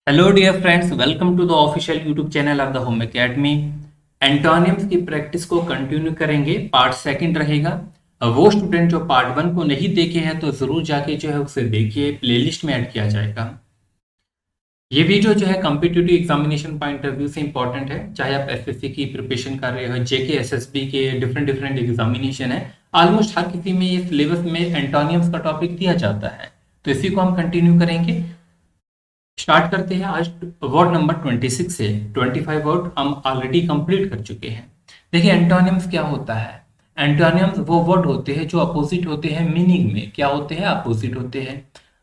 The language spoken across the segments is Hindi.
Hello dear friends, welcome to the official YouTube channel of the home academy. Antonyms की प्रैक्टिस को कंटिन्यू करेंगे। पार्ट सेकंड रहेगा। वो स्टूडेंट जो पार्ट वन को नहीं देखे हैं तो जरूर जाके जो है उसे देखिए, प्लेलिस्ट में ऐड किया जाएगा। ये वीडियो जो है competitive examination point of view से इंपॉर्टेंट है। चाहे आप एसएससी की प्रिपरेशन कर रहे हो, जेके एसएसबी के डिफरेंट डिफरेंट एग्जामिनेशन है, ऑलमोस्ट हर किसी में ये सिलेबस में एंटोनिम्स का टॉपिक दिया जाता है। तो इसी को हम कंटिन्यू करेंगे। स्टार्ट करते हैं। आज वर्ड नंबर 26 से 25 वर्ड हम ऑलरेडी कंप्लीट कर चुके हैं। देखिए एंटोनिम्स क्या होता है। एंटोनिम्स वो वर्ड होते हैं जो अपोजिट होते हैं मीनिंग में। क्या होते हैं? अपोजिट होते हैं।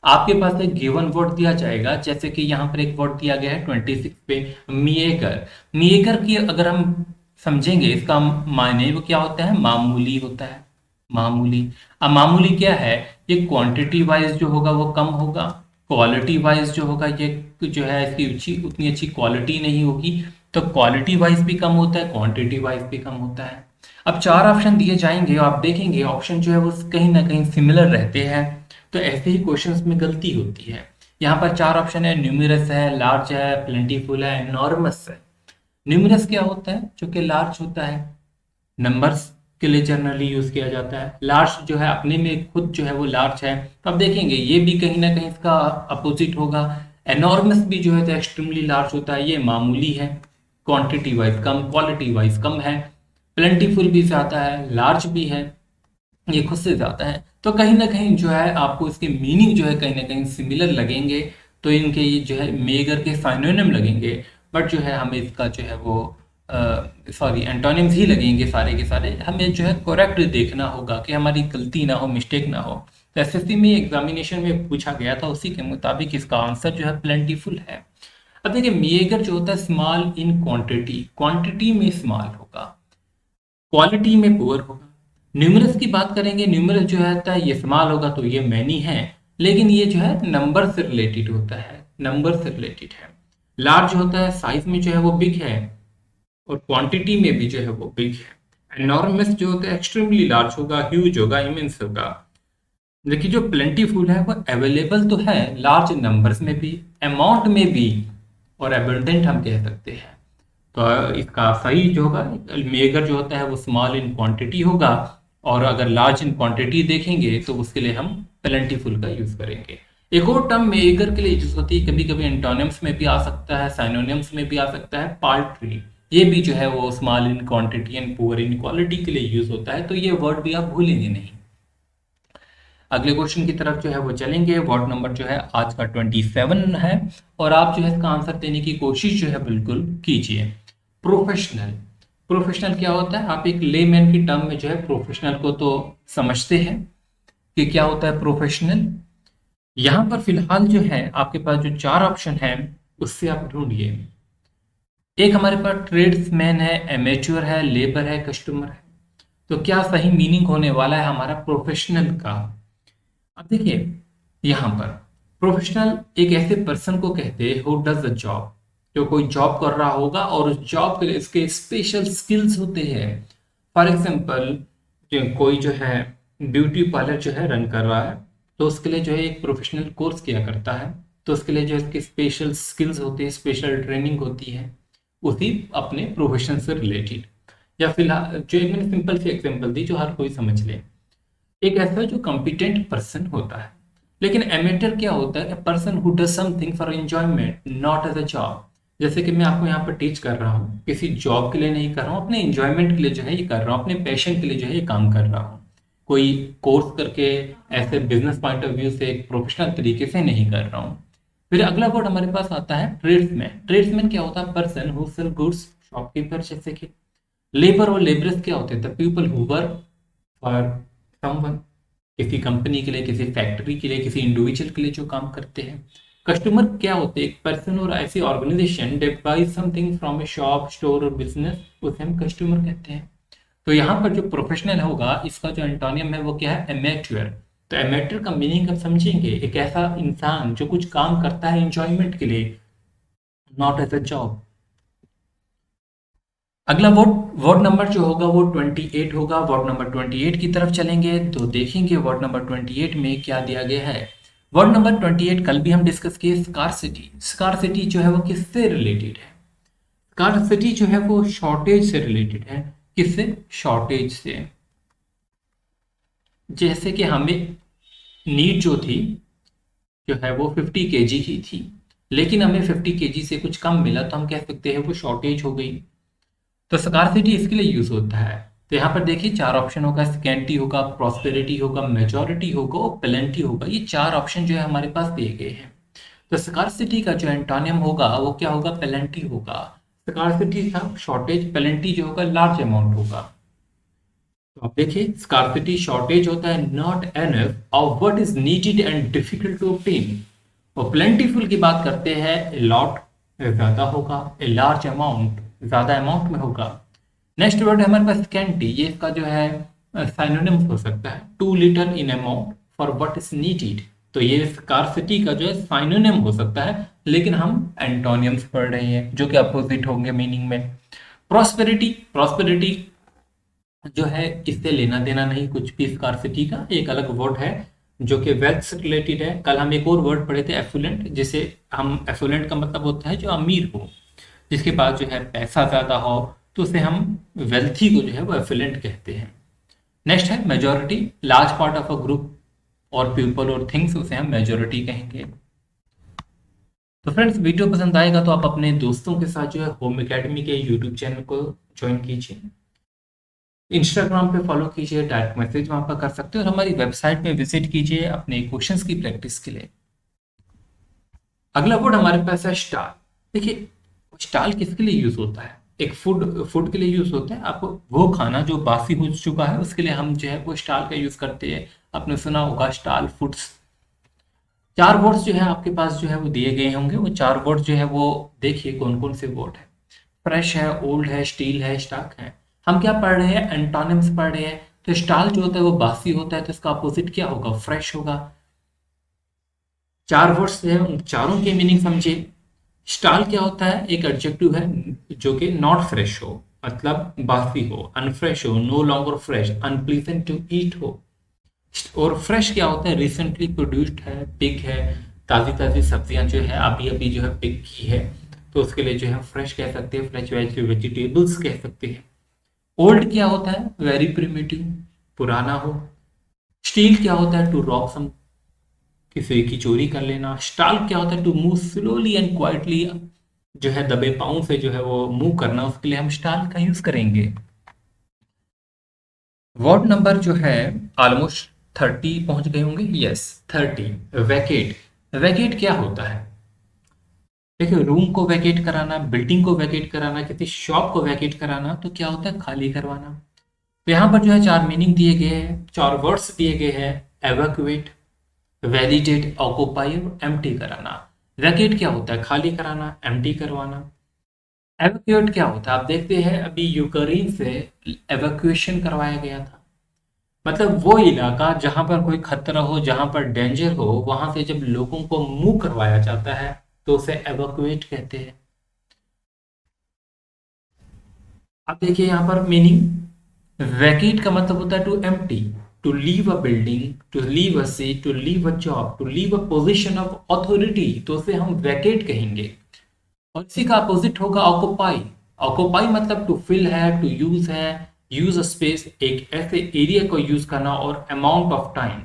आपके पास एक गिवन वर्ड दिया जाएगा, जैसे कि यहाँ पर एक वर्ड दिया गया है 26 पे, मिएगर। मिएगर की अगर हम समझेंगे, इसका मायने वो क्या होता है? मामूली होता है। मामूली। अब मामूली क्या है? ये क्वांटिटी वाइज जो होगा वो कम होगा, क्वालिटी वाइज जो होगा ये जो है इसकी उतनी अच्छी क्वालिटी नहीं होगी। तो क्वालिटी वाइज भी कम होता है, क्वांटिटी वाइज भी कम होता है। अब चार ऑप्शन दिए जाएंगे और आप देखेंगे ऑप्शन जो है वो कहीं ना कहीं सिमिलर रहते हैं। तो ऐसे ही क्वेश्चंस में गलती होती है। यहाँ पर चार ऑप्शन है, न्यूमरस है, लार्ज है, प्लेंटीफुल है, एनॉर्मस है। न्यूमरस क्या होता है? जो कि लार्ज होता है, नंबर्स के लिए जनरली यूज किया जाता है। लार्ज जो है अपने में खुद जो है वो लार्ज है। तो आप देखेंगे ये भी कहीं ना कहीं इसका अपोजिट होगा। एनॉर्मस भी जो है तो एक्सट्रीमली लार्ज होता है, ये मामूली है, क्वांटिटी वाइज कम, क्वालिटी वाइज कम है। प्लेंटीफुल भी ज्यादा है, लार्ज भी है, ये खुद से ज्यादा है। तो कहीं ना कहीं जो है आपको इसके मीनिंग जो है कहीं ना कहीं सिमिलर लगेंगे। तो इनके ये जो है मेगर के साइनोनिम लगेंगे, बट जो है हमें इसका जो है वो सॉरी एंटोनिम्स ही लगेंगे सारे के सारे। हमें जो है करेक्ट देखना होगा कि हमारी गलती ना हो, मिस्टेक ना हो। तो एसएससी में एग्जामिनेशन में पूछा गया था, उसी के मुताबिक इसका आंसर जो है प्लेंटीफुल है। अब देखिए मेगर जो होता है स्मॉल इन क्वांटिटी, क्वांटिटी में स्मॉल होगा, क्वालिटी में पुअर होगा। न्यूमरस की बात करेंगे, न्यूमरस जो है ये स्मॉल होगा तो ये मैनी है, लेकिन ये जो है नंबर से रिलेटेड होता है, नंबर से रिलेटेड है। लार्ज होता है साइज में जो है वो बिग है, और क्वांटिटी में भी जो है वो बिग है। एनॉर्मस जो होता है एक्सट्रीमली लार्ज होगा, ह्यूज होगा, इमेंस होगा। देखिए जो प्लेंटीफुल है वो अवेलेबल तो है लार्ज नंबर्स में भी, अमाउंट में भी, और एबंडेंट हम कह सकते हैं। तो इसका सही जो होगा, मेगर जो होता है वो स्मॉल इन क्वांटिटी होगा, और अगर लार्ज इन क्वांटिटी देखेंगे तो उसके लिए हम प्लेंटीफुल का यूज करेंगे। एक और टर्म मेगर के लिए यूज होती है, कभी कभी एंटोनिम्स में भी आ सकता है, साइनोनिम्स में भी आ सकता है, पाल्ट्री। ये भी जो है वो small in quantity and poor in quality के लिए यूज होता है। तो ये वर्ड भी आप भूलेंगे नहीं। अगले क्वेश्चन की तरफ जो है वो चलेंगे। वर्ड नंबर जो है आज का 27 है, और आप जो है इसका आंसर देने की कोशिश जो है बिल्कुल कीजिए। प्रोफेशनल। प्रोफेशनल क्या होता है? आप एक लेमैन की टर्म में जो है प्रोफेशनल को तो समझते हैं कि क्या होता है प्रोफेशनल। यहां पर फिलहाल जो है आपके पास जो चार ऑप्शन है उससे आप ढूंढिए। एक हमारे पास ट्रेड्समैन है, एमेच्योर है, लेबर है, कस्टमर है। तो क्या सही मीनिंग होने वाला है हमारा प्रोफेशनल का? अब देखिए यहाँ पर प्रोफेशनल एक ऐसे पर्सन को कहते हैं हु डज अ जॉब, जो कोई जॉब कर रहा होगा और उस जॉब के लिए इसके स्पेशल स्किल्स होते हैं। फॉर एग्जांपल जो कोई जो है ब्यूटी पार्लर जो है रन कर रहा है, तो उसके लिए जो है एक प्रोफेशनल कोर्स किया करता है। तो उसके लिए जो इसके स्पेशल स्किल्स होते हैं, स्पेशल ट्रेनिंग होती है उसी अपने प्रोफेशन से रिलेटेड। या फिलहाल जो एक मैंने सिंपल सी एग्जांपल दी जो हर कोई समझ ले, एक ऐसा जो कॉम्पिटेंट पर्सन होता है। लेकिन एमेटर क्या होता है? Person who does something for enjoyment, not as a job. जैसे कि मैं आपको यहाँ पर टीच कर रहा हूँ, किसी जॉब के लिए नहीं कर रहा हूँ, अपने एंजॉयमेंट के लिए जो है ये कर रहा हूँ, अपने पैशन के लिए जो है ये काम कर रहा हूँ। कोई कोर्स करके ऐसे बिजनेस पॉइंट ऑफ व्यू से एक प्रोफेशनल तरीके से नहीं कर रहा हूँ। फिर अगला वर्ड हमारे पास आता है ट्रेड्समैन। ट्रेड्समैन क्या होता है? Person who sell goods, shopkeeper जैसे कि। लेबर और लेबरस क्या होते हैं? The people who work for someone, किसी कंपनी के लिए, किसी फैक्ट्री के लिए, किसी इंडिविजुअल के लिए जो काम करते हैं। कस्टमर क्या होते हैं? एक पर्सन और ऐसी organization that buy something from a shop, store और बिजनेस, उसे हम कस्टमर कहते हैं। तो यहाँ पर जो प्रोफेशनल होगा इसका जो एंटोनियम है वो क्या है? एमेच्योर। तो एमेच्योर का मीनिंग हम समझेंगे, एक ऐसा इंसान जो कुछ काम करता है एंजॉयमेंट के लिए, नॉट एज अ जॉब। अगला वर्ड, वर्ड नंबर जो होगा वो 28 होगा। वर्ड नंबर 28 की तरफ चलेंगे तो देखेंगे वर्ड नंबर 28 में क्या दिया गया है। वर्ड नंबर 28 कल भी हम डिस्कस किए, स्कार्सिटी। स्कार्सिटी जो है वो किससे रिलेटेड है? स्कार्सिटी जो है वो शॉर्टेज से रिलेटेड है। किससे? शॉर्टेज से। जैसे कि हमें नीड जो थी, जो है वो 50 केजी की थी, लेकिन हमें 50 केजी से कुछ कम मिला, तो हम कह सकते हैं वो शॉर्टेज हो गई। तो स्कार्सिटी इसके लिए यूज होता है। तो यहाँ पर देखिए चार ऑप्शन होगा, स्कैंटी होगा, प्रॉस्पेरिटी होगा, मेजॉरिटी होगा और प्लेंटी होगा। ये चार ऑप्शन जो है हमारे पास दिए गए हैं। तो स्कार्सिटी का जो एंटोनियम होगा वो क्या होगा? प्लेंटी होगा। स्कार्सिटी था शॉर्टेज, प्लेंटी जो होगा लार्ज अमाउंट होगा। तो आप देखिए स्कार्सिटी शॉर्टेज होता है, not enough of what is needed and difficult to obtain. और प्लेंटीफुल की बात करते हैं, ए लॉट ज्यादा होगा, ए लार्ज अमाउंट ज्यादा अमाउंट में होगा। नेक्स्ट वर्ड है हमारे पास स्कैंटी, ये इसका जो है साइनोनिम हो सकता है, too little in amount for what is needed. तो ये स्कार्सिटी का जो है साइनोनिम हो सकता है, लेकिन हम एंटोनियम्स पढ़ रहे हैं जो कि अपोजिट होंगे मीनिंग में। प्रॉस्पेरिटी, प्रॉस्पेरिटी जो है इससे लेना देना नहीं कुछ भी, स्कार्सिटी का एक अलग वर्ड है जो कि वेल्थ से रिलेटेड है। कल हम एक और वर्ड पढ़े थे एफुलेंट, जिसे हम एफुलेंट का मतलब होता है जो अमीर हो, जिसके पास जो है पैसा ज्यादा हो, तो उसे हम वेल्थी को जो है वो एफुलेंट कहते हैं। नेक्स्ट है majority, large part of a group और पीपल और थिंग्स, उसे हम मेजोरिटी कहेंगे। तो फ्रेंड्स वीडियो पसंद आएगा तो आप अपने दोस्तों के साथ जो है होम एकेडमी के यूट्यूब चैनल को ज्वाइन कीजिए, इंस्टाग्राम पे फॉलो कीजिए, डायरेक्ट मैसेज वहां पर कर सकते हो, और हमारी वेबसाइट पे विजिट कीजिए अपने क्वेश्चंस की प्रैक्टिस के लिए। अगला वर्ड हमारे पास है स्टाल। देखिए स्टाल किसके लिए यूज होता है? एक फूड फूड के लिए यूज होता है। आपको वो खाना जो बासी हो चुका है उसके लिए हम जो है वो स्टाल का यूज करते हैं। आपने सुना होगा स्टाल फूड्स। चार वर्ड्स जो है आपके पास जो है वो दिए गए होंगे, वो चार वर्ड जो है वो देखिए कौन कौन से वर्ड है। फ्रेश है, ओल्ड है, स्टील है, स्टॉक है। हम क्या पढ़ रहे हैं? एंटोनिम्स पढ़ रहे हैं। तो स्टाल जो होता है वो बासी होता है, तो इसका अपोजिट क्या होगा? फ्रेश होगा। चार वर्ड्स है, उन चारों के मीनिंग समझिए। स्टाल क्या होता है? एक एडजेक्टिव है जो कि नॉट फ्रेश हो, मतलब बासी हो, अनफ्रेश हो, no longer fresh, unpleasant to eat हो। और फ्रेश क्या होता है? रिसेंटली प्रोड्यूस्ड है, पिक है, ताजी ताजी सब्जियां जो है अभी अभी जो है पिक की है, तो उसके लिए जो है फ्रेश कह सकते हैं, फ्रेश वेजिटेबल्स कह सकते हैं। ओल्ड क्या होता है? वेरी प्रिमिटिव, पुराना हो। स्टील क्या होता है? टू रॉब सम, किसी की चोरी कर लेना। स्टाल क्या होता है? To move slowly and quietly, जो है दबे पाँव से जो है वो मूव करना, उसके लिए हम स्टाल का यूज करेंगे। वर्ड नंबर जो है ऑलमोस्ट 30 पहुंच गए होंगे, यस 30। वैकेट, वैकेट क्या होता है? देखिए रूम को वैकेट कराना, बिल्डिंग को वैकेट कराना, किसी शॉप को वैकेट कराना, तो क्या होता है? खाली करवाना। तो यहाँ पर जो है चार मीनिंग दिए गए हैं, चार वर्ड्स दिए गए हैं, एवैक्यूएट, वैलिडेट, ऑक्यूपाई और एम्प्टी कराना। वैकेट क्या होता है? खाली कराना, एम्प्टी करवाना। एवैक्यूएट क्या होता है? आप देखते हैं अभी यूक्रेन से एवैक्यूएशन करवाया गया था, मतलब वो इलाका जहां पर कोई खतरा हो, जहां पर डेंजर हो, वहां से जब लोगों को मूव करवाया जाता है तो उसे एवैक्यूएट कहते हैं। अब देखिए यहाँ पर मीनिंग, वैकेट का मतलब होता है to empty, to leave a building, to leave a seat, to leave a job, to leave a position of authority, तो उसे हम वैकेट कहेंगे। और इसी का अपोजिट होगा ऑक्यूपाई। ऑक्यूपाई मतलब टू फिल है, टू यूज है, यूज स्पेस, एक ऐसे एरिया को यूज करना और अमाउंट ऑफ टाइम,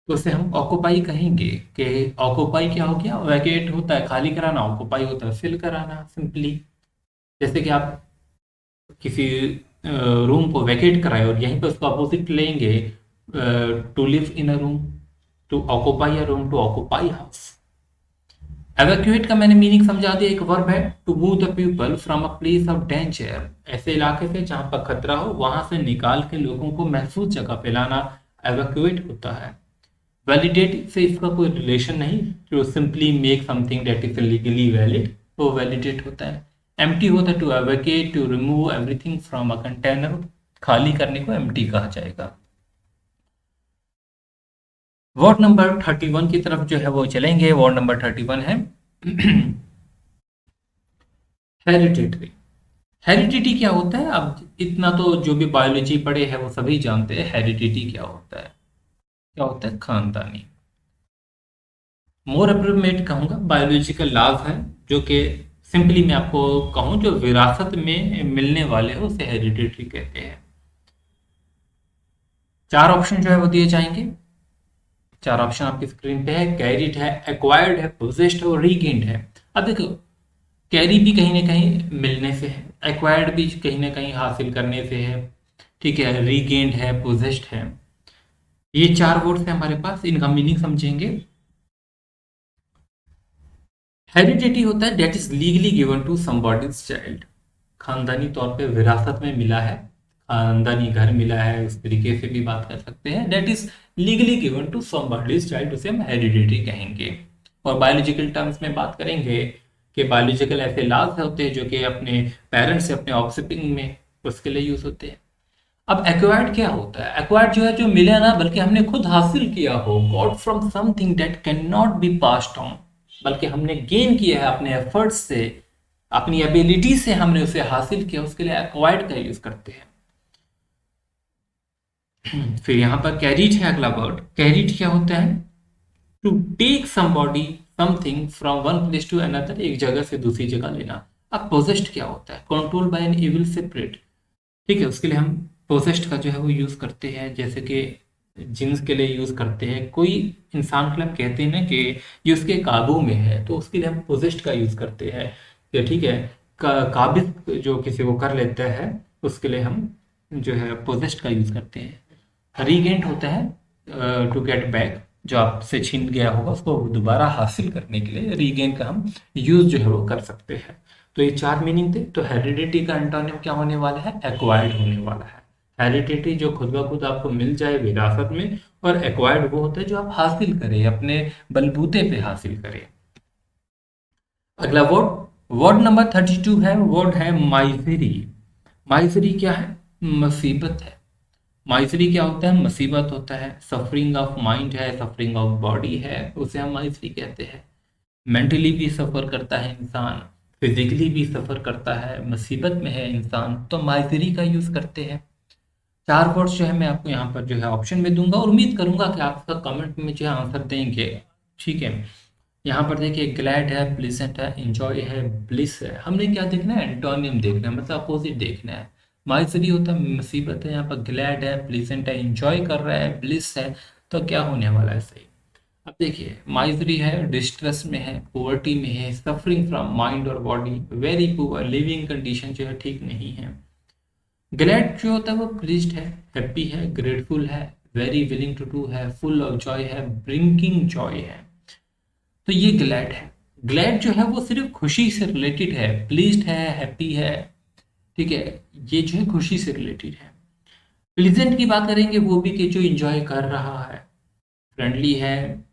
तो उसे हम ऑक्यूपाई कहेंगे। कि ऑक्यूपाई क्या हो गया? वैकेट होता है खाली कराना, ऑक्यूपाई होता है फिल कराना, सिंपली। जैसे कि आप किसी रूम को वैकेट कराए और यहीं पर उसका अपोजिट लेंगे, to live in a room, to occupy a room, to occupy house. Evacuate का मैंने मीनिंग समझा दिया, एक वर्ब है, to move the people from a place of danger, ऐसे इलाके से जहां पर खतरा हो वहां से निकाल के लोगों को महफूज जगह पे लाना एवैक्यूएट होता है। वैलिडेट से इसका कोई रिलेशन नहीं, to simply make something that is legally valid, वो वैलिडेट होता है। एम्प्टी होता है to evacuate, to remove everything from a container, खाली करने को एम्प्टी कहा जाएगा। वर्ड नंबर 31 की तरफ जो है वो चलेंगे। वर्ड नंबर 31 है हेरिडिटरी। हेरिडिटी क्या होता है? अब इतना तो जो भी बायोलॉजी पढ़े हैं वो सभी जानते हैं हेरिडिटी क्या होता है। क्या होता है? खानदानी। मोर अप्रोप्रिएट कहूँगा बायोलॉजिकल लॉज है, जो कि सिंपली मैं आपको कहूँ जो विरासत में मिलने वाले हो उसे हेरिडिटरी कहते हैं। चार ऑप्शन जो है वो दिए जाएंगे। चार ऑप्शन आपकी स्क्रीन पे है। कैरिड है, एक्वायर्ड है, पोजेस्ड है और रीगेन्ड है। अब देखो, कैरी भी कहीं ना कहीं मिलने से है, एक्वायर्ड भी कहीं ना कहीं हासिल करने से है, ठीक है, रीगेन्ड है, पोजेस्ड है। ये चार वर्ड्स हैं हमारे पास, इनका मीनिंग समझेंगे। हेरिडिटी होता है that is legally given to somebody's child, खानदानी तौर पे विरासत में मिला है, खानदानी घर मिला है, उस तरीके से भी बात कर सकते हैं। That is legally given to somebody's child, उसे हम हेरिडिटी कहेंगे। और बायोलॉजिकल टर्म्स में बात करेंगे कि बायोलॉजिकल ऐसे लॉज होते हैं जो कि अपने पेरेंट्स से अपने ऑफस्प्रिंग में उसके लिए यूज होते हैं। अब एक्वायर्ड क्या होता है? एक्वायर्ड जो है जो मिले ना, बल्कि हमने खुद हासिल किया हो, got from something that can not be passed on, बल्कि हमने गेन किया है अपने एफर्ट्स से, अपनी एबिलिटी से हमने उसे हासिल किया, उसके लिए एक्वायर्ड का यूज करते हैं। फिर यहाँ पर कैरिड है अगला वर्ड। कैरिड क्या होता है? To take somebody something from one place to another, एक जगह से दूसरी जगह लेना। अब पोजेस्ड क्या होता है? Control by an evil separate, ठीक है, उसके लिए हम पोजेस्ड का जो है वो यूज करते हैं, जैसे कि जिन्स के लिए यूज करते हैं। कोई इंसान के लिए हम कहते हैं ना कि ये उसके काबू में है, तो उसके लिए हम पोजेस्ड का यूज करते हैं कि ठीक है, काबिज जो किसी को कर लेता है उसके लिए हम जो है पोजेस्ड का यूज करते हैं। रीगेंट होता है टू गेट बैक, जो आपसे छीन गया होगा उसको दोबारा हासिल करने के लिए रीगेन का हम यूज जो है वो कर सकते हैं। तो ये चार मीनिंग थे। तो हेरिडिटी का एंटोनिम क्या होने वाला है? एक्वायर्ड होने वाला है। हेरिडिटी जो खुद ब खुद आपको मिल जाए विरासत में, और एक्वायर्ड वो होता है जो आप हासिल करें, अपने बलबूते पे हासिल करें। अगला वर्ड, वर्ड नंबर 32 है, वर्ड है माइजरी। माइजरी क्या है? मुसीबत है। माइजरी क्या होता है? मुसीबत होता है। सफरिंग ऑफ माइंड है, सफरिंग ऑफ बॉडी है, उसे हम माइजरी कहते हैं। मेंटली भी सफ़र करता है इंसान, फिजिकली भी सफ़र करता है, मुसीबत में है इंसान, तो माइजरी का यूज़ करते हैं। चार वर्ड्स जो है मैं आपको यहाँ पर जो है ऑप्शन में दूंगा, और उम्मीद करूंगा कि आप इसका कमेंट में जो है आंसर देंगे, ठीक है। यहाँ पर देखिए, ग्लैड है, प्लीजेंट है, इंजॉय है, ब्लिस है। हमने क्या देखना है? एंटोनियम देखना है, मतलब अपोजिट देखना है। माइजरी होता है मुसीबत है, यहाँ पर ग्लैड है, प्लीजेंट है, इंजॉय कर रहा है, ब्लिस है, तो क्या होने वाला है सही? अब देखिए, माइजरी है, डिस्ट्रेस में है, पोवर्टी में है, सफरिंग फ्रॉम माइंड और body, very poor, living condition जो है ठीक नहीं है। ग्लैड जो होता है वो प्लीज्ड है, हैप्पी है, ग्रेटफुल है, वेरी विलिंग टू डू है, फुल ऑफ जॉय है, ब्रिंकिंग जॉय है। तो ये ग्लैड है। ग्लैड जो है वो सिर्फ खुशी से रिलेटेड है, प्लीज्ड है, हैप्पी है, ठीक है, ये जो है खुशी से रिलेटेड है। प्लीजेंट की बात करेंगे, वो भी कि जो इंजॉय कर रहा है, फ्रेंडली है,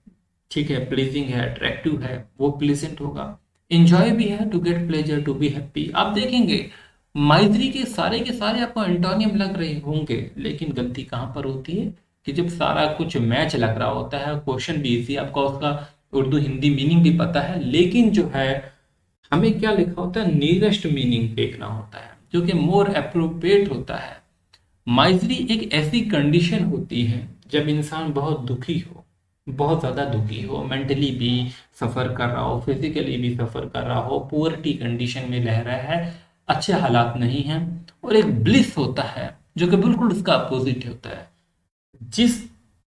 ठीक है, प्लीजिंग है, अट्रैक्टिव है, वो प्लीजेंट होगा। इंजॉय भी है, to get pleasure, to be happy. आप देखेंगे माइजरी के सारे आपको एंटोनियम लग रहे होंगे, लेकिन गलती कहाँ पर होती है कि जब सारा कुछ मैच लग रहा होता है, क्वेश्चन भी इजी, आपको उसका उर्दू हिंदी मीनिंग भी पता है, लेकिन जो है हमें क्या लिखा होता है? नियरेस्ट मीनिंग देखना होता है, जो कि मोर अप्रोप्रिएट होता है। माइजरी एक ऐसी कंडीशन होती है जब इंसान बहुत दुखी हो, बहुत ज़्यादा दुखी हो, मेंटली भी सफ़र कर रहा हो, फिजिकली भी सफ़र कर रहा हो, पुअर्टी कंडीशन में रह रहा है, अच्छे हालात नहीं हैं। और एक ब्लिस होता है जो कि बिल्कुल उसका अपोजिट होता है। जिस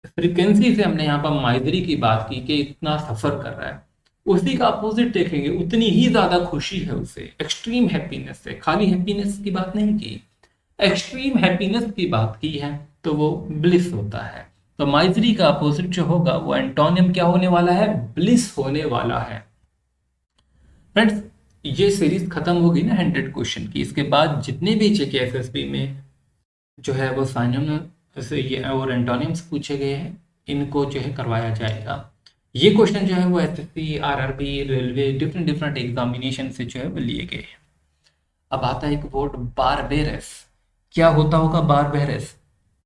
फ्रीक्वेंसी से हमने यहाँ पर माइजरी की बात की कि इतना सफ़र कर रहा है, उसी का अपोजिट देखेंगे, उतनी ही ज़्यादा खुशी है उसे, एक्सट्रीम हैप्पीनेस है। खाली हैप्पीनेस की बात नहीं की, एक्सट्रीम हैप्पीनेस की बात की है, तो वो ब्लिस होता है। तो माइजरी का अपोजिट जो होगा वो एंटोनियम क्या होने वाला है? ब्लिस होने वाला है। फ्रेंड्स, ये सीरीज खत्म होगी ना 100 क्वेश्चन की, इसके बाद जितने भी जेके एसएसबी में जो है वो साइनोनिम से ये और एंटोनिम्स पूछे गए हैं, इनको जो है करवाया जाएगा। ये क्वेश्चन जो है वो SSC, RRB, railway, different different examination से जो है वो लिए गए हैं। अब आता है एक वर्ड, बारबेरस। क्या होता होगा बारबेरस?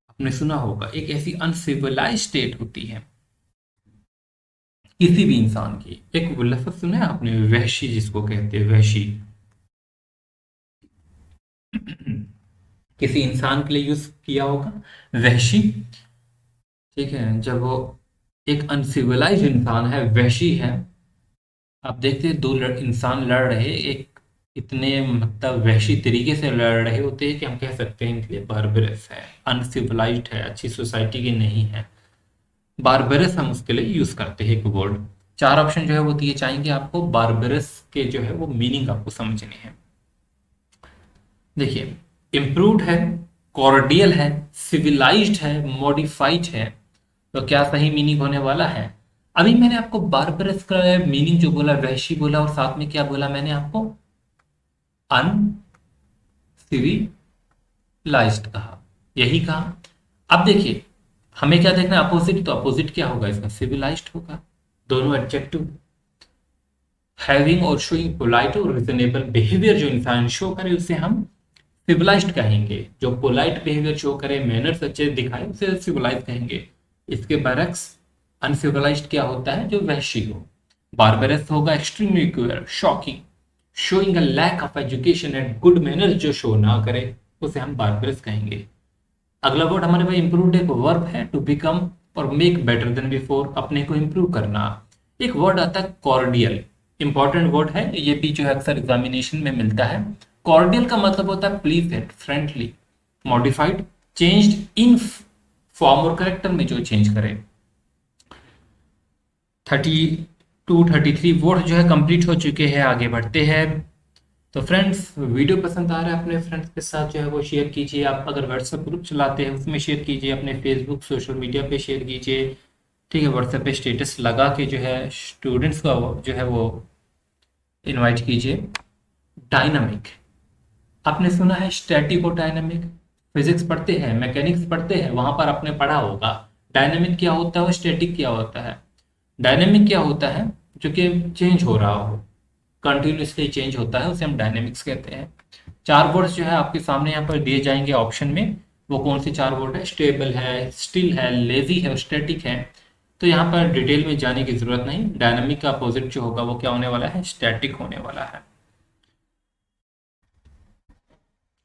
आपने सुना होगा, एक ऐसी अनसिविलाइज स्टेट होती है किसी भी इंसान की। एक वो लफ्ज सुना है आपने, वहशी, जिसको कहते हैं वहशी। किसी इंसान के लिए यूज किया होगा वहशी, ठीक है, जब वो एक अनसिविलाइज इंसान है, वहशी है। आप देखते हैं दो इंसान लड़ रहे, एक इतने मतलब वहशी तरीके से लड़ रहे होते हैं कि हम कह सकते हैं इनके लिए बारबरस है, अनसिविलाइज्ड है, अच्छी सोसाइटी के नहीं है। बारबरस हम उसके लिए यूज करते हैं एक वर्ड। चार ऑप्शन जो है वो दिए जाएंगे आपको, बारबरस के जो है वो मीनिंग आपको समझने हैं। देखिए, इम्प्रूव्ड है, कॉर्डियल है, सिविलाइज्ड है, मॉडिफाइड है। तो क्या सही मीनिंग होने वाला है? अभी मैंने आपको बारबरस का मीनिंग जो बोला, वहशी बोला, और साथ में क्या बोला मैंने आपको? अनसिविलाइज्ड कहा, यही कहा। अब देखिए, हमें क्या देखना है? अपोजिट। तो अपोजिट क्या होगा इसका? सिविलाइज्ड होगा। दोनों एडजेक्टिव, हैविंग और शोइंग पोलाइट और रिजनेबल बिहेवियर जो इंसान शो करे उसे हम सिविलाइज्ड कहेंगे। जो पोलाइट बिहेवियर शो करे, मैनर्स अच्छे दिखाए, उसे सिविलाइज्ड कहेंगे। इसके बरक्स अनसिविलाइज्ड क्या होता है? जो वहशी हो। बारबरस होगा extremely cruel, shocking, showing a lack of education and good manners जो शो ना करे उसे हम बारबरस कहेंगे। अगला वर्ड हमारे पास इंप्रूव्ड एक वर्ब है, टू बिकम और मेक बेटर देन बिफोर, अपने को इंप्रूव करना। एक वर्ड आता है कॉर्डियल, इंपॉर्टेंट वर्ड है ये भी, जो है अक्सर एग्जामिनेशन में मिलता है। कॉर्डियल का मतलब होता है pleasant, friendly. Modified, changed in form और करेक्टर में जो चेंज करे। 32 33 वर्ड जो है कंप्लीट हो चुके हैं, आगे बढ़ते हैं। तो फ्रेंड्स, वीडियो पसंद आ रहा है अपने फ्रेंड्स के साथ जो है वो शेयर कीजिए। आप अगर व्हाट्सएप ग्रुप चलाते हैं उसमें शेयर कीजिए, अपने फेसबुक सोशल मीडिया पे शेयर कीजिए। ठीक है, व्हाट्सएप पे स्टेटस लगा के जो है स्टूडेंट्स का जो है वो इनवाइट कीजिए। डायनामिक, आपने सुना है स्टैटिक और डायनामिक? फिजिक्स पढ़ते हैं, मैकेनिक्स पढ़ते हैं, वहां पर आपने पढ़ा होगा डायनामिक क्या होता है और स्टैटिक क्या होता है। डायनेमिक क्या होता है? जो कि चेंज हो रहा हो, कंटिन्यूसली चेंज होता है, उसे हम डायनेमिक्स कहते हैं। चार वर्ड्स जो है आपके सामने यहाँ पर दिए जाएंगे ऑप्शन में। वो कौन से चार वर्ड है? स्टेबल है, स्टिल है, लेजी है, स्टैटिक है। तो यहाँ पर डिटेल में जाने की जरूरत नहीं। डायनामिक का अपोजिट जो होगा वो क्या होने वाला है? स्टैटिक होने वाला है।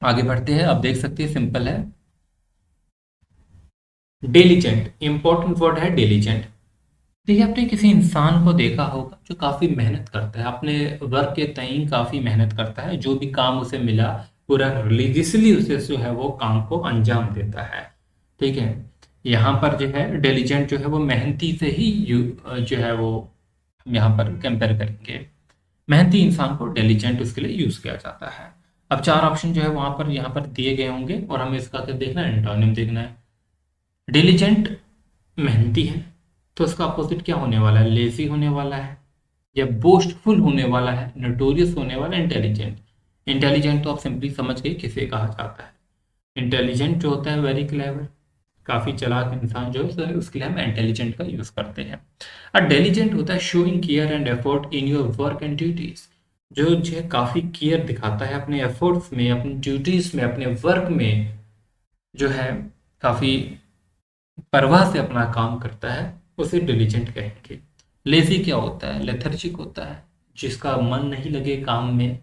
आगे बढ़ते हैं, आप देख सकते हैं सिंपल है। डिलीजेंट, इंपॉर्टेंट वर्ड है डिलीजेंट। देखिए, आपने किसी इंसान को देखा होगा जो काफी मेहनत करता है, अपने वर्क के तय काफी मेहनत करता है, जो भी काम उसे मिला पूरा रिलीजियसली उसे जो है वो काम को अंजाम देता है। ठीक है, यहाँ पर जो है डिलीजेंट जो है वो मेहनती से ही जो है वो हम यहाँ पर कंपेयर करेंगे। मेहनती इंसान को डिलीजेंट उसके लिए यूज किया जाता है। अब चार ऑप्शन जो है वहां पर यहाँ पर दिए गए होंगे और हमें इसका क्या देखना है? एंटोनिम देखना है। डिलीजेंट मेहनती है, तो इसका अपोजिट क्या होने वाला है? लेजी होने वाला है, या बोस्टफुल होने वाला है, नोटोरियस होने वाला है, इंटेलिजेंट। इंटेलिजेंट तो आप सिंपली समझ गए किसे कहा जाता है। इंटेलिजेंट जो होता है वेरी क्लेवर, काफी चालाक इंसान जो है उसके लिए हम इंटेलिजेंट का यूज करते हैं। और डेलीजेंट होता है showing care and effort in your work and duties, जो है काफी केयर दिखाता है अपने एफर्ट्स में, अपनी ड्यूटीज में, अपने वर्क में, जो है काफी परवाह से अपना काम करता है, उसे डिलीजेंट कहेंगे। लेजी क्या होता है? लेथर्जिक होता है, जिसका मन नहीं लगे काम में।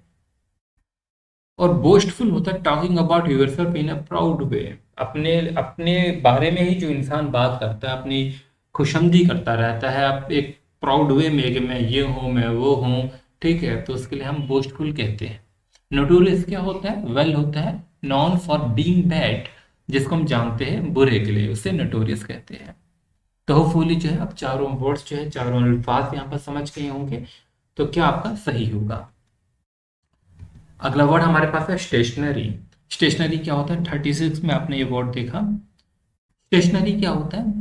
और बोस्टफुल होता है talking about yourself in a proud way, अपने अपने बारे में ही जो इंसान बात करता है, अपनी खुशमदी करता रहता है, आप एक प्राउड वे में कि मैं ये हूँ, मैं वो हूँ। ठीक है, तो उसके लिए हम बोस्टफुल कहते हैं। नोटोरियस क्या होता है? वेल होता है नॉन फॉर बीइंग बैड, जिसको हम जानते हैं बुरे के लिए, उसे नोटोरियस कहते हैं। तो होपफुली जो है अब चारों वर्ड्स जो है, चारों अल्फाज यहाँ पर समझ गए होंगे। तो क्या आपका सही होगा? अगला वर्ड हमारे पास है स्टेशनरी। स्टेशनरी क्या होता है? 36 में आपने ये वर्ड देखा। स्टेशनरी क्या होता है?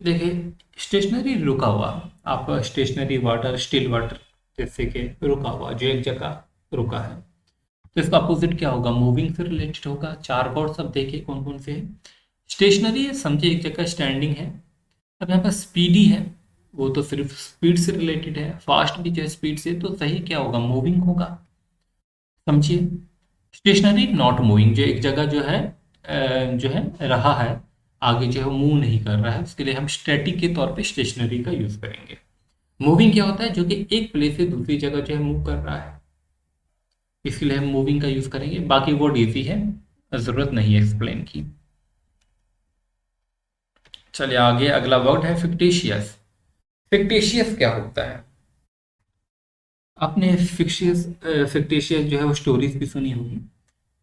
देखिए, स्टेशनरी रुका हुआ। आप स्टेशनरी वाटर, स्टिल वाटर, जैसे कि रुका हुआ, जो एक जगह रुका है। तो इसका अपोजिट क्या होगा? मूविंग से रिलेटेड होगा। चार वर्ड सब देखिए कौन कौन से हैं। स्टेशनरी समझे एक जगह स्टैंडिंग है। अब यहाँ पर स्पीडी है, वो तो सिर्फ स्पीड से रिलेटेड है। फास्ट भी जो है स्पीड से, तो सही क्या होगा? मूविंग होगा। समझिए, स्टेशनरी नॉट मूविंग, जो एक जगह जो है जो है रहा है, आगे जो है मूव नहीं कर रहा है, उसके लिए हम स्टैटिक के तौर पे स्टेशनरी का यूज करेंगे। मूविंग क्या होता है? जो कि एक प्लेस से दूसरी जगह जो है मूव कर रहा है, इसके लिए हम मूविंग का यूज करेंगे। बाकी वर्ड इजी है, जरूरत नहीं है एक्सप्लेन की। चलिए आगे, अगला वर्ड है फिक्टिशियस। फिक्टिशियस क्या होता है? आपने फिक्टिशियस जो है वो स्टोरीज भी सुनी होगी,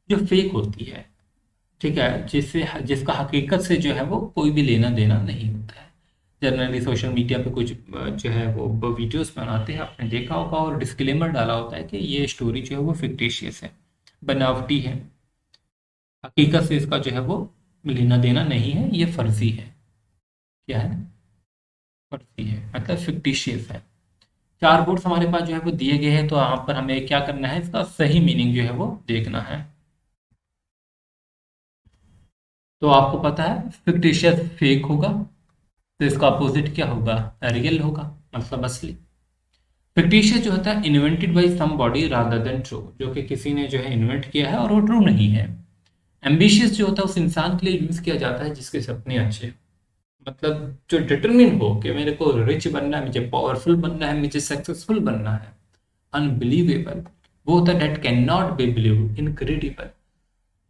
जो फेक होती है, ठीक है, जिसका हकीकत से जो है वो कोई भी लेना देना नहीं होता है। जनरली सोशल मीडिया पे कुछ जो है वो वीडियोस बनाते हैं, आपने देखा होगा, और डिस्क्लेमर डाला होता है कि ये स्टोरी जो है वो फिक्टिशियस है, बनावटी है, हकीकत से इसका जो है वो लेना देना नहीं है, ये फर्जी है। क्या है? फर्जी है, मतलब फिक्टिशियस है। चार वर्ड्स हमारे पास जो है वो दिए गए हैं, तो यहाँ पर हमें क्या करना है, इसका सही मीनिंग जो है वो देखना है। तो आपको पता है फिक्टिशियस फेक होगा, तो इसका अपोजिट क्या होगा? रियल होगा, मतलब असली। फिक्टिशियस जो होता है invented by somebody rather than true, जो कि किसी ने जो है इन्वेंट किया है और वो ट्रू नहीं है। एम्बिशियस जो होता है उस इंसान के लिए यूज किया जाता है जिसके सपने अच्छे, मतलब जो डिटरमिन हो कि मेरे को रिच बनना है, मुझे पावरफुल बनना है, मुझे सक्सेसफुल बनना है। अनबिलीवेबल वो होता है date can not be believe, incredible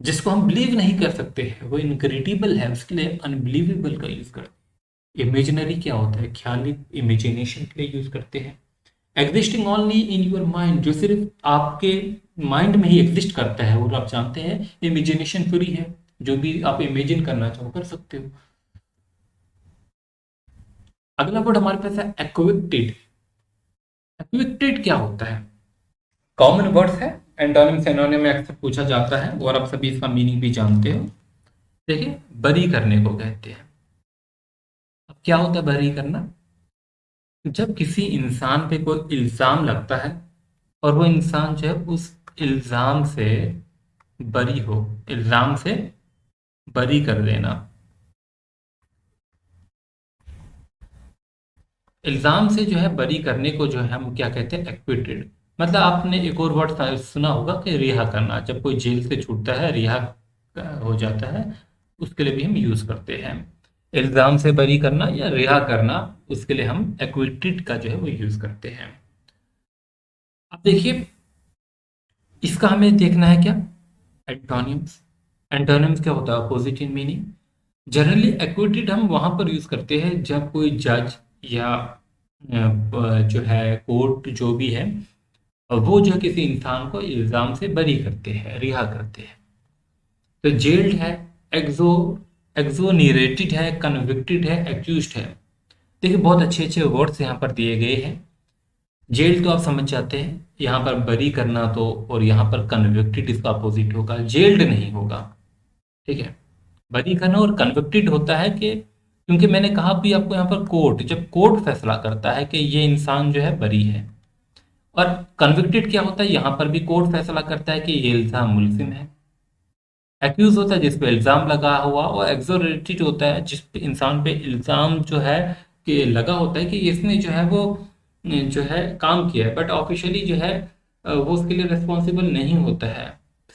जिसको हम बिलीव नहीं कर सकते हैं वो इनक्रेडिबल है, उसके लिए अनबिलीवेबल का यूज करते हैं। इमेजिनरी क्या होता है? ख्याली, इमेजिनेशन के लिए यूज करते हैं। Existing only in your mind, जो सिर्फ आपके माइंड में ही एग्जिस्ट करता है और आप जानते हैं इमेजिनेशन फ्री है, जो भी आप इमेजिन करना चाहो कर सकते हो। अगला वर्ड हमारे पास है एक्विक्टेड। एक्विक्टेड क्या होता है? कॉमन वर्ड्स है, एंटोनिम सिनोनिम में अक्सर पूछा जाता है और आप सभी इसका मीनिंग भी जानते हो। देखिए, बरी करने को कहते हैं। अब क्या होता है बरी करना? जब किसी इंसान पे कोई इल्जाम लगता है और वो इंसान जो है उस इल्जाम से बरी हो, इल्जाम से बरी कर देना। इल्जाम से जो है बरी करने को जो है हम क्या कहते हैं? एक्विटेड। मतलब आपने एक और वर्ड सुना होगा कि रिहा करना, जब कोई जेल से छूटता है, रिहा हो जाता है, उसके लिए भी हम यूज करते हैं। इल्जाम से बरी करना या रिहा करना, उसके लिए हम एक्विटेड का जो है वो यूज करते हैं। अब देखिए, इसका हमें देखना है क्या? एंटोनिम्स। एंटोनिम्स क्या होता है? Opposite in meaning. Generally acquitted हम वहां पर यूज करते हैं जब कोई जज या जो है कोर्ट जो भी है, वो जो किसी इंसान को इल्जाम से बरी करते हैं, रिहा करते हैं। तो जेल्ड है, एक्सो एक्सोनिरेटेड है, कन्विक्टेड है, एक्यूज्ड है। देखिए, बहुत अच्छे अच्छे वर्ड्स यहाँ पर दिए गए हैं। जेल तो आप समझ जाते हैं, यहाँ पर बरी करना तो, और यहाँ पर कन्विक्टेड इसका अपोजिट होगा, जेल्ड नहीं होगा। ठीक है, बरी करना और कन्विक्टेड होता है कि, क्योंकि मैंने कहा भी आपको यहाँ पर कोर्ट, जब कोर्ट फैसला करता है कि ये इंसान जो है बरी है। और कन्विक्टेड क्या होता है? यहाँ पर भी कोर्ट फैसला करता है कि ये इल्जाम मुलजिम है। एक्यूज होता है जिस पे इल्जाम लगा हुआ, और एक्सोरेटेड होता है जिस पे इंसान पे इल्जाम जो है कि लगा होता है कि इसने जो है वो जो है काम किया है, बट ऑफिशियली जो है वो उसके लिए रिस्पॉन्सिबल नहीं होता है,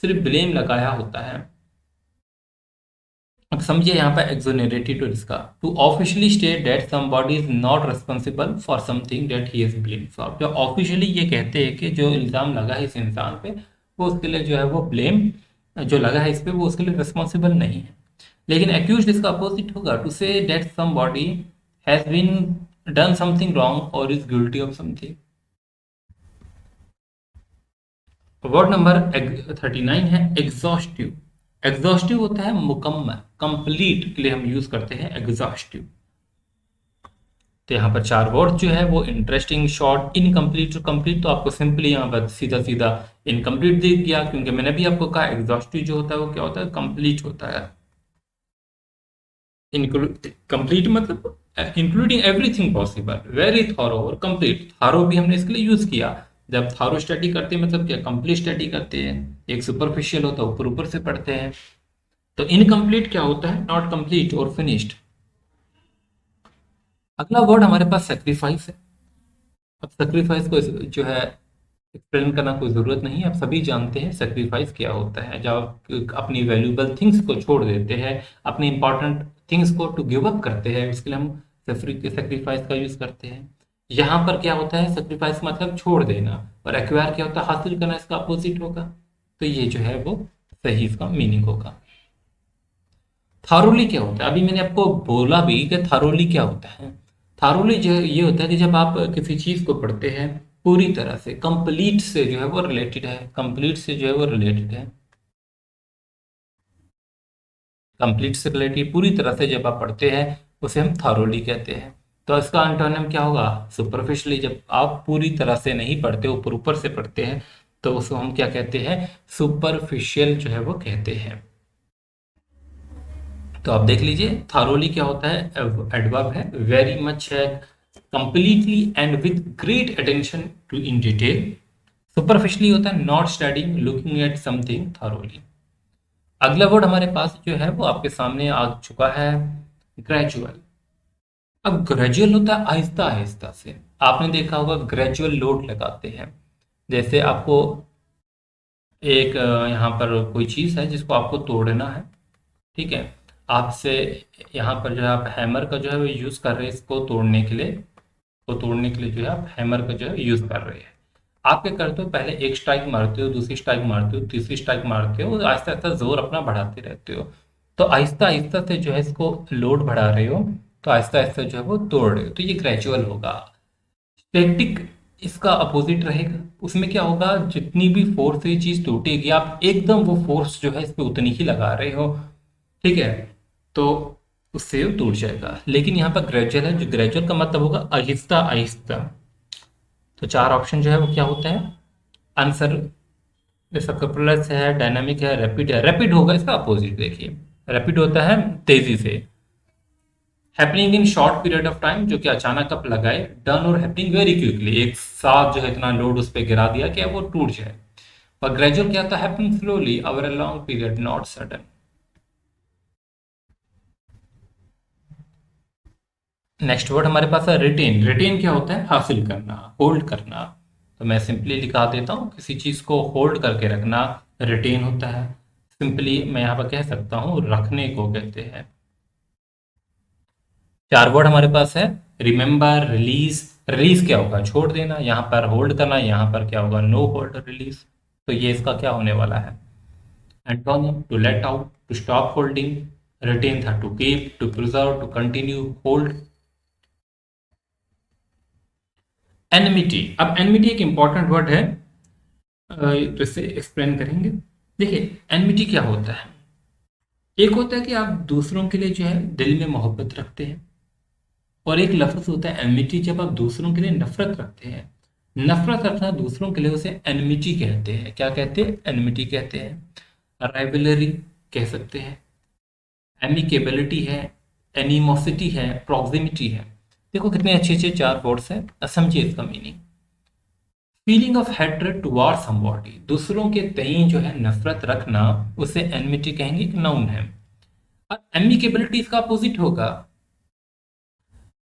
सिर्फ ब्लेम लगाया होता है। अब समझिए यहाँ पर एक्सोनरेटेड और इसका, to officially state that somebody is not responsible for something that he is blame for. जो ऑफिशियली ये कहते हैं कि जो इल्जाम लगा है इस इंसान पे, वो उसके लिए जो है वो ब्लेम जो लगा है इस पे, वो उसके लिए रिस्पॉन्सिबल नहीं है। लेकिन एक्यूज्ड इसका अपोजिट होगा, to say that somebody has been done something wrong और is guilty of something. Word number 39 है एग्जॉस्टिव। एग्जॉस्टिव होता है मुकम्मल, कंप्लीट के लिए हम यूज करते हैं एग्जॉस्टिव। तो यहाँ पर चार वर्ड जो है वो इंटरेस्टिंग, शॉर्ट, इनकम्प्लीट और कंप्लीट। तो आपको सिंपली यहाँ पर सीधा सीधा इनकम्प्लीट दिख गया, क्योंकि मैंने भी आपको कहा एग्जॉस्टिव जो होता है वो क्या होता है? कंप्लीट होता है। कंप्लीट मतलब including everything possible, very thorough और कंप्लीट। थारो भी हमने इसके लिए यूज किया, जब थारो स्टडी करते हैं मतलब क्या? कंप्लीट स्टडी करते हैं। एक सुपरफिशियल होता है, ऊपर ऊपर से पढ़ते हैं। तो इनकम्प्लीट क्या होता है? नॉट कंप्लीट और फिनिश्ड। अगला वर्ड हमारे पास सेक्रीफाइस है। अब सेक्रीफाइस को जो है एक्सप्लेन करना कोई ज़रूरत नहीं है, आप सभी जानते हैं सेक्रीफाइस क्या होता है। जब आप अपनी वैल्यूबल थिंग्स को छोड़ देते हैं, अपनी इंपॉर्टेंट थिंग्स को टू गिव अप करते हैं, उसके लिए हम सेक्रीफाइस का यूज़ करते हैं। यहाँ पर क्या होता है? सेक्रीफाइस मतलब छोड़ देना, और एक्वायर क्या होता है? हासिल करना, इसका अपोजिट होगा। तो ये जो है वो सही इसका मीनिंग होगा। थारोली क्या होता है? अभी मैंने आपको बोला भी कि थारोली क्या होता है। थारोली जो ये होता है कि जब आप किसी चीज को पढ़ते हैं पूरी तरह से, कंप्लीट से जो है वो रिलेटेड है, कंप्लीट से जो है वो रिलेटेड है, कंप्लीट से रिलेटेड पूरी तरह से जब आप पढ़ते हैं उसे हम थारोली कहते हैं। तो इसका एंटोनिम क्या होगा? सुपरफिशियली। जब आप पूरी तरह से नहीं पढ़ते, ऊपर ऊपर से पढ़ते हैं, तो उसको हम क्या कहते हैं? सुपरफिशियल जो है वो कहते हैं। तो आप देख लीजिए थारोली क्या होता है, एडवर्ब है, वेरी मच है, completely and with great attention to in detail. Superficially होता है not studying, looking at something thoroughly. अगला वर्ड हमारे पास जो है वो आपके सामने आ चुका है, ग्रेजुअल। अब ग्रेजुअल होता है आहिस्ता आहिस्ता से। आपने देखा होगा ग्रेजुअल लोड लगाते हैं, जैसे आपको एक यहाँ पर कोई चीज़ है जिसको आपको तोड़ना है, ठीक है, आपसे यहाँ पर जो है आप हैमर का जो है वो यूज़ कर रहे हैं इसको तोड़ने के लिए, को तोड़ने के लिए जो है आप हैमर का जो है यूज़ कर रहे हैं। आप क्या करते हो? पहले एक स्ट्राइक मारते हो, दूसरी स्ट्राइक मारते हो, तीसरी स्ट्राइक मारते हो, आहिस्ता आहिस्ता जोर अपना बढ़ाते रहते हो। तो आहिस्ता आहिस्ता से जो है इसको लोड बढ़ा रहे हो, तो आहिस्ता आहिस्ता जो है वो तोड़ रहे हो, तो ये ग्रेजुअल होगा। स्टैटिक इसका अपोजिट रहेगा, उसमें क्या होगा? जितनी भी फोर्स से ये चीज टूटेगी आप एकदम वो फोर्स जो है इस पे उतनी ही लगा रहे हो, ठीक है, तो उससे वो टूट जाएगा। लेकिन यहाँ पर ग्रेजुअल है, जो ग्रेजुअल का मतलब होगा आहिस्ता आहिस्ता। तो चार ऑप्शन जो है वो क्या होता है आंसर? इसका प्लस है, डायनामिक है, रैपिड है। रैपिड होगा इसका अपोजिट, देखिए रैपिड होता है तेजी से, happening in short period of time, जो कि अचानक आप लगाए, डन और हैपनिंग वेरी क्विकली, एक साथ जो है इतना लोड उस पर गिरा दिया कि वो टूट जाए। और ग्रेजुअल क्या था? Happening slowly over a long period, not sudden. Next word हमारे पास है रिटेन। रिटेन क्या होता है? हासिल करना, होल्ड करना। तो मैं सिंपली लिखा देता हूँ, किसी चीज को होल्ड करके रखना रिटेन होता है। सिंपली मैं यहाँ पर कह सकता हूँ रखने को कहते हैं। चार वर्ड हमारे पास है, रिमेंबर, रिलीज। रिलीज क्या होगा? छोड़ देना। यहाँ पर होल्ड करना, यहाँ पर क्या होगा? No hold release. तो ये इसका क्या होने वाला है? Antonym, to let out, to stop holding. Retain था to keep, to preserve, to continue, hold. Enmity. अब एनमिटी एक इंपॉर्टेंट वर्ड है, जिससे एक्सप्लेन करेंगे। देखिए एनमिटी क्या होता है? एक होता है कि आप दूसरों के लिए जो है दिल में मोहब्बत रखते हैं, और एक लफ्ज होता है एनमिटी, जब आप दूसरों के लिए नफरत रखते हैं। नफरत रखना दूसरों के लिए, उसे एनमिटी कहते हैं। क्या कहते हैं? एनमिटी कहते हैं। राइवलरी कह सकते हैं, एमिकेबिलिटी है, एनिमोसिटी है, प्रॉक्सिमिटी है। देखो कितने अच्छे अच्छे चार वर्ड्स हैं, समझिए इसका meaning. Feeling of hatred toward somebody, दूसरों के तई जो है नफरत रखना, उसे एनमिटी कहेंगे, एक नाउन है। और एमिकेबिलिटी इसका अपोजिट होगा,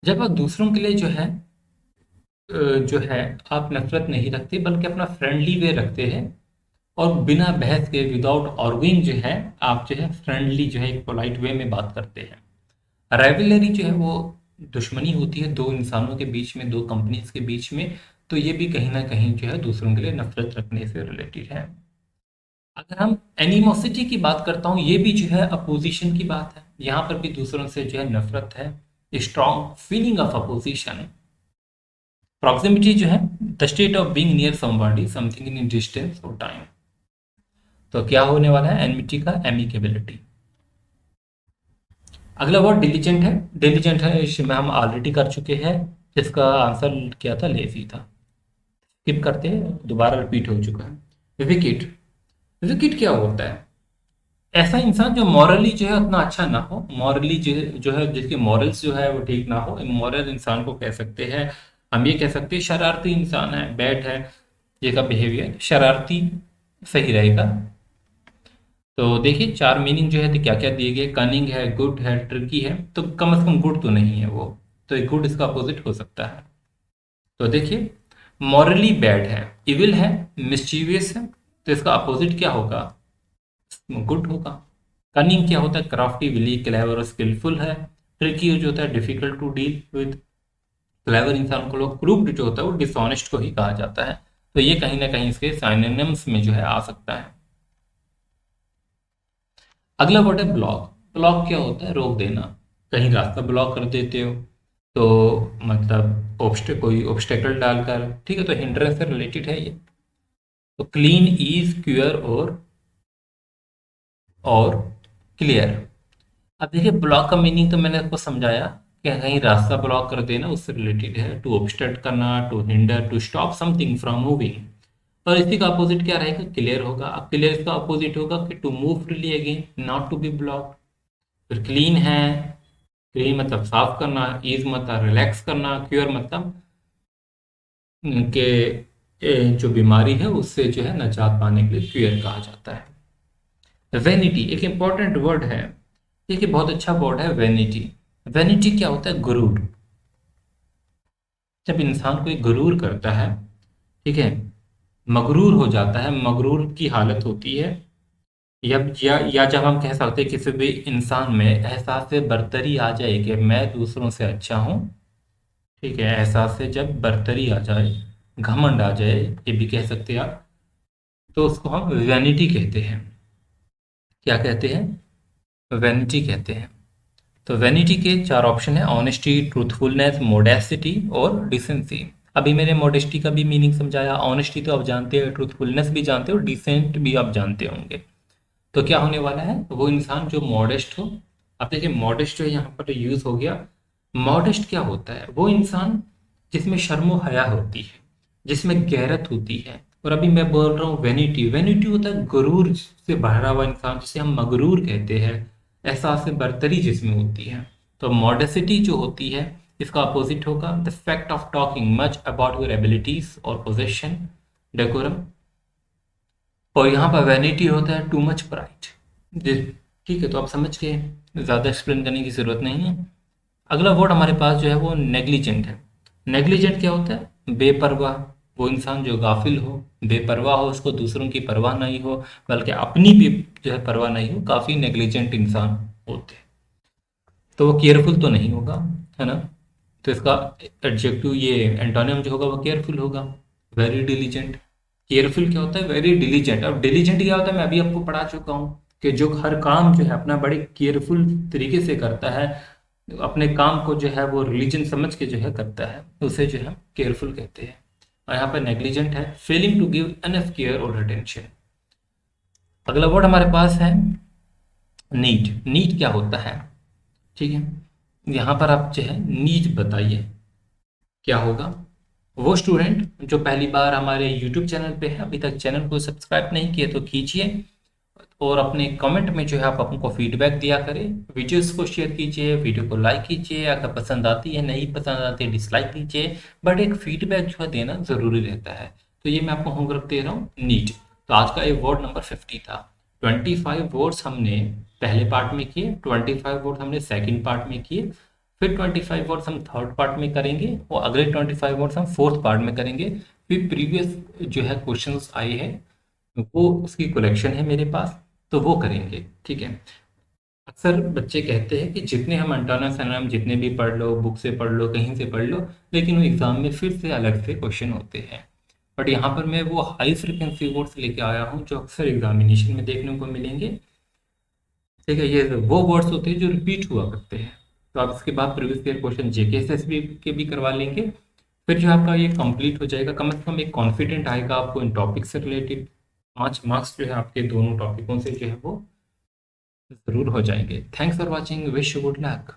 जब आप दूसरों के लिए जो है जो है आप नफरत नहीं रखते बल्कि अपना फ्रेंडली वे रखते हैं, और बिना बहस के, विदाउट आर्गुइंग जो है आप जो है फ्रेंडली जो है एक पोलाइट वे में बात करते हैं। राइवलरी जो है वो दुश्मनी होती है दो इंसानों के बीच में, दो कंपनीज के बीच में। तो ये भी कहीं ना कहीं जो है दूसरों के लिए नफरत रखने से रिलेटेड है। अगर हम एनिमोसिटी की बात करता हूँ, ये भी जो है अपोजिशन की बात है, यहाँ पर भी दूसरों से जो है नफरत है, strong feeling of opposition. Proximity जो है the state of being near somebody, something in distance और टाइम। तो क्या होने वाला है एनमिटी का? एमिकेबिलिटी। अगला वर्ड डिलीजेंट है। डिलीजेंट है इसमें हम ऑलरेडी कर चुके हैं, जिसका आंसर क्या था? लेजी था। स्किप करते हैं, दोबारा रिपीट हो चुका है। विकेट। विकेट क्या होता है? ऐसा इंसान जो मॉरली जो है उतना अच्छा ना हो, मॉरली जो है जिसके मॉरल्स जो है वो ठीक ना हो, इमोरल इंसान को कह सकते हैं। हम ये कह सकते हैं शरारती इंसान है, बैड है ये का बिहेवियर, शरारती सही रहेगा। तो देखिए चार मीनिंग जो है तो क्या क्या दिए गए, कनिंग है, गुड है, ट्रिकी है, तो कम से कम गुड तो नहीं है वो, तो एक गुड इसका अपोजिट हो सकता है। तो देखिए मॉरली बैड है, इविल है, मिस्चीवियस है, तो इसका अपोजिट क्या होगा? गुड होगा। कनिंग क्या होता है? क्राफ्टी, विली, क्लेवर और स्किलफुल है। ट्रिकी जो होता है difficult to deal with. Clever इंसान को लोग, क्रूप्ड जो होता है वो डिसऑनेस्ट को ही कहा जाता है। तो ये कहीं ना कहीं इसके साइनोनिम्स में जो है आ सकता है। अगला वर्ड है ब्लॉग। ब्लॉक क्या होता है? रोक देना। कहीं रास्ता ब्लॉक कर देते हो तो मतलब कोई ऑब्स्टेकल डालकर, ठीक है, तो हिंड्रेंस से रिलेटेड है ये। तो क्लीन, ईज, क्यूअर और क्लियर। अब देखिए ब्लॉक का मीनिंग तो मैंने आपको समझाया कि कहीं रास्ता ब्लॉक कर देना, उससे रिलेटेड है। टू ऑब्स्ट्रक्ट करना, to hinder, to stop something from moving. और इसी का अपोजिट क्या रहेगा? क्लियर होगा। अब क्लियर इसका अपोजिट होगा कि to move freely again, not to be block. फिर क्लीन है, क्लीन मतलब साफ करना, ईज मतलब रिलैक्स करना, क्योर मतलब कि जो बीमारी है उससे जो है निजात पाने के लिए क्योर कहा जाता है। वेनिटी एक इंपॉर्टेंट वर्ड है, देखिए बहुत अच्छा वर्ड है वेनिटी। वेनिटी क्या होता है? गुरूर। जब इंसान कोई गुरूर करता है, ठीक है, मगरूर हो जाता है, मगरूर की हालत होती है, या जब हम कह सकते हैं किसी भी इंसान में एहसास से बरतरी आ जाए कि मैं दूसरों से अच्छा हूँ, ठीक है, एहसास से जब बरतरी आ जाए, घमंड आ जाए, ये भी कह सकते हैं आप, तो उसको हम वैनिटी कहते हैं। क्या कहते हैं? वैनिटी कहते हैं। तो वैनिटी के चार ऑप्शन है: ऑनेस्टी, ट्रूथफुलनेस, मोडेस्टी और डिसेंसी। अभी मैंने मोडेस्टी का भी मीनिंग समझाया, ऑनेस्टी तो आप जानते हो, ट्रूथफुलनेस भी जानते हो, डिसेंट भी आप जानते होंगे। तो क्या होने वाला है? वो इंसान जो मॉडेस्ट हो। अब देखिए मॉडेस्ट जो यहाँ पर यूज हो गया। मॉडेस्ट क्या होता है? वो इंसान जिसमें शर्मो हया होती है, जिसमें गैरत होती है। और अभी मैं बोल रहा हूँ वेनिटी, वेनिटी होता है गुरूर से भरा हुआ इंसान, जिसे हम मगरूर कहते हैं, एहसास से बरतरी जिसमें होती है। तो मॉडेसिटी जो होती है, इसका अपोजिट होगा the fact of talking much about your abilities और पोजेशन, डेकोरम। और यहाँ पर वैनिटी होता है टू मच प्राइड। ठीक है, तो आप समझ गए, ज़्यादा एक्सप्लेन करने की ज़रूरत नहीं है। अगला वर्ड हमारे पास जो है वो नेग्लिजेंट है। नेग्लिजेंट क्या होता है? बेपरवाह। वो इंसान जो गाफिल हो, बेपरवाह हो, उसको दूसरों की परवाह नहीं हो, बल्कि अपनी भी जो है परवाह नहीं हो, काफ़ी नेग्लिजेंट इंसान होते हैं। तो वो केयरफुल तो नहीं होगा, है ना? तो इसका एडजेक्टिव, ये एंटोनियम जो होगा वो केयरफुल होगा। Very diligent. केयरफुल क्या होता है? Very diligent. अब डिलीजेंट क्या होता है? मैं अभी आपको पढ़ा चुका हूँ कि जो हर काम जो है अपना बड़े केयरफुल तरीके से करता है, अपने काम को जो है वो रिलीजन समझ के जो है करता है, उसे जो है केयरफुल कहते हैं। और यहाँ पर नेग्लिजेंट है failing to give enough care और अटेंशन। अगला वर्ड हमारे पास है नीड। नीड क्या होता है? ठीक है, यहाँ पर आप जो है नीड बताइए क्या होगा। वो स्टूडेंट जो पहली बार हमारे YouTube चैनल पे है, अभी तक चैनल को सब्सक्राइब नहीं किए तो कीजिए, और अपने कमेंट में जो है आप हमको फीडबैक दिया करें। वीडियोस को शेयर कीजिए, वीडियो को लाइक कीजिए, अगर पसंद आती है, नहीं पसंद आती है डिसलाइक कीजिए, बट एक फीडबैक जो है देना ज़रूरी रहता है। तो ये मैं आपको होमवर्क दे रहा हूँ, नीट। तो आज का ये वर्ड नंबर 50 था। 25 वर्ड्स हमने पहले पार्ट में किए, 25 वर्ड हमने सेकेंड पार्ट में किए, फिर 25 वर्ड्स हम थर्ड पार्ट में करेंगे, और अगले 25 वर्ड्स हम फोर्थ पार्ट में करेंगे। फिर प्रीवियस जो है क्वेश्चंस आए हैं वो उसकी कलेक्शन है मेरे पास, तो वो करेंगे, ठीक है। अक्सर बच्चे कहते हैं कि जितने हम अंटाना सैनाम जितने भी पढ़ लो, बुक से पढ़ लो, कहीं से पढ़ लो, लेकिन वो एग्जाम में फिर से अलग से क्वेश्चन होते हैं। बट यहाँ पर मैं वो हाई फ्रिक्वेंसी वर्ड्स लेके आया हूँ जो अक्सर एग्जामिनेशन में देखने को मिलेंगे, ठीक है। ये वो वर्ड्स होते हैं जो रिपीट हुआ करते हैं। तो आप इसके बाद प्रीवियस ईयर क्वेश्चन जेके एसएसबी के भी करवा लेंगे। फिर जो आपका ये कंप्लीट हो जाएगा, कम से कम एक कॉन्फिडेंट आएगा आपको इन टॉपिक से रिलेटेड। 5 मार्क्स जो है आपके दोनों टॉपिकों से जो है वो जरूर हो जाएंगे। Thanks for watching, wish you good luck.